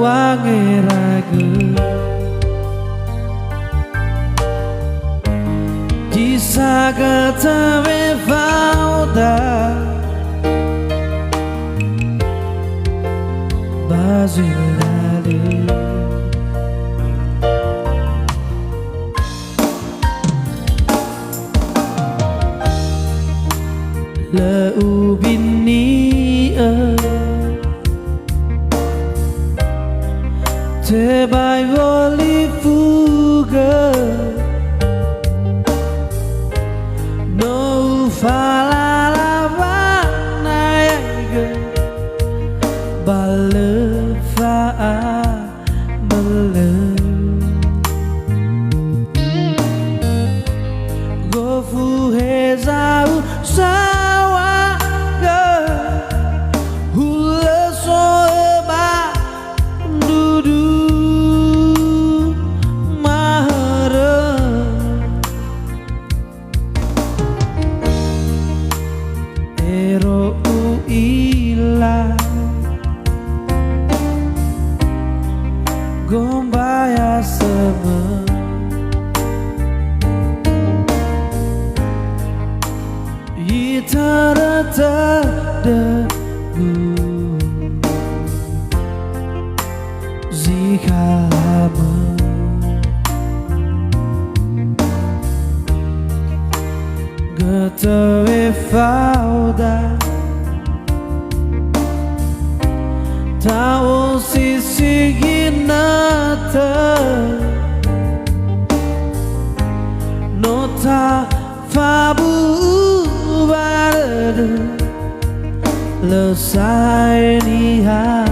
wangi ragu Jisa ketame fauda Bazilali Le ubini te bai voli fuga no fala la vanaiga bale fa bale go fu hezau sa Gombaya sama Itara terdebu Zika lama Getawe fauda Tau sisi ginata Nota fabu barada Lesai niha